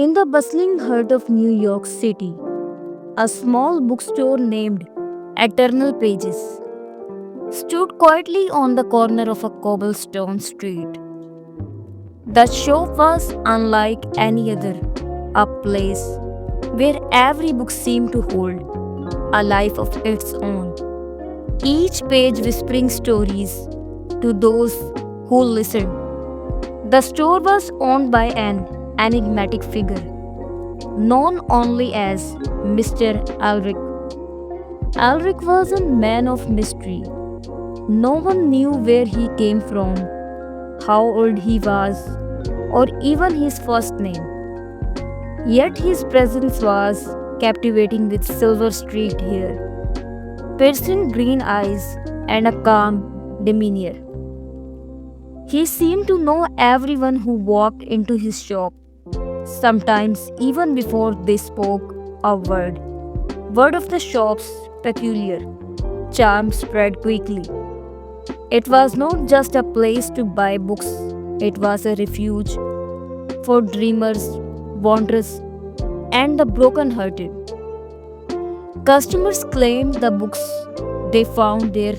In the bustling heart of New York City, a small bookstore named Eternal Pages stood quietly on the corner of a cobblestone street. The shop was unlike any other, a place where every book seemed to hold a life of its own, each page whispering stories to those who listened. The store was owned by an enigmatic figure known only as Mr. Alric. Alric was a man of mystery. No one knew where he came from, how old he was, or even his first name. Yet his presence was captivating with silver streaked hair, piercing green eyes, and a calm demeanor. He seemed to know everyone who walked into his shop, sometimes even before they spoke a word. Word of the shop's peculiar charm spread quickly. It was not just a place to buy books, it was a refuge for dreamers, wanderers, and the broken-hearted. Customers claimed the books they found there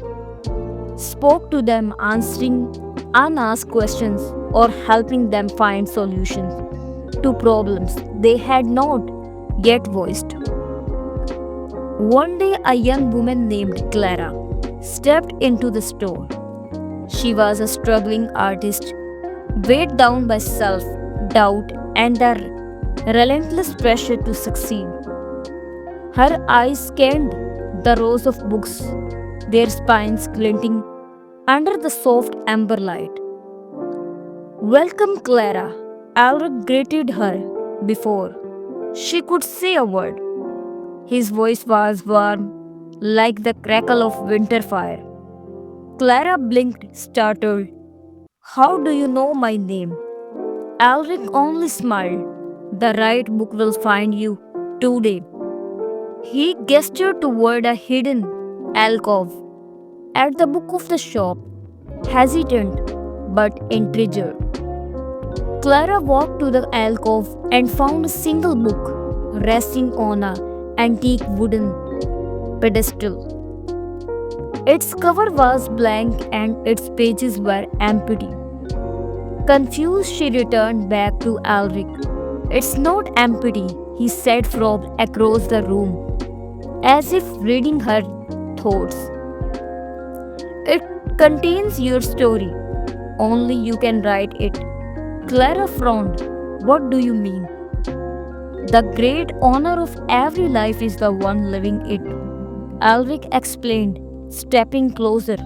spoke to them, answering unasked questions or helping them find solutions to problems they had not yet voiced. One day, a young woman named Clara stepped into the store. She was a struggling artist, weighed down by self doubt and the relentless pressure to succeed. Her eyes scanned the rows of books, their spines glinting under the soft amber light. Welcome, Clara. Alric greeted her before she could say a word. His voice was warm, like the crackle of winter fire. Clara blinked, startled. How do you know my name? Alric only smiled. The right book will find you today. He gestured toward a hidden alcove at the book of the shop, hesitant but intrigued. Clara walked to the alcove and found a single book resting on an antique wooden pedestal. Its cover was blank and its pages were empty. Confused, she returned back to Alric. It's not empty, he said from across the room, as if reading her thoughts. It contains your story. Only you can write it. Clara frowned. What do you mean? The great honor of every life is the one living it. Alric explained, stepping closer.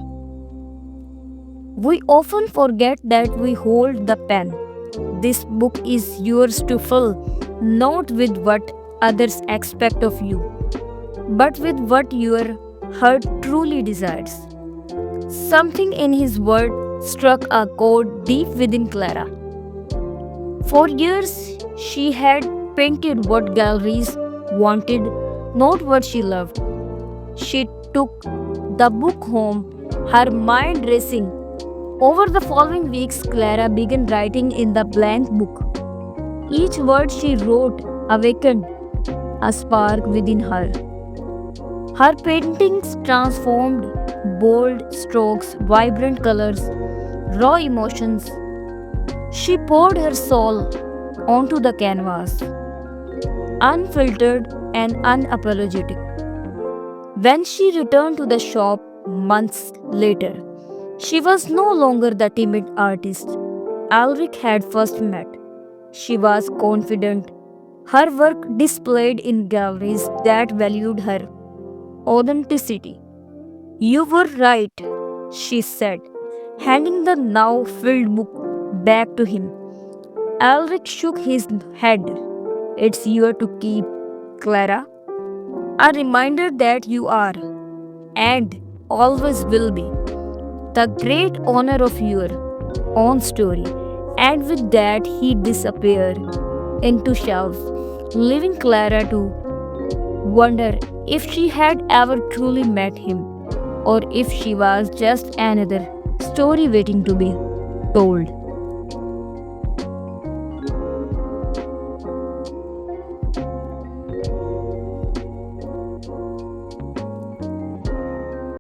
We often forget that we hold the pen. This book is yours to fill, not with what others expect of you, but with what your heart truly desires. Something in his word struck a chord deep within Clara. For years, she had painted what galleries wanted, not what she loved. She took the book home, her mind racing. Over the following weeks, Clara began writing in the blank book. Each word she wrote awakened a spark within her. Her paintings transformed bold strokes, vibrant colors, raw emotions. She poured her soul onto the canvas, unfiltered and unapologetic. When she returned to the shop months later, she was no longer the timid artist Alric had first met. She was confident, her work displayed in galleries that valued her authenticity. You were right, she said, handing the now filled book back to him. Alric shook his head. It's yours to keep, Clara. A reminder that you are, and always will be, the great honor of your own story. And with that, he disappeared into shelves, leaving Clara to wonder if she had ever truly met him or if she was just another story waiting to be told.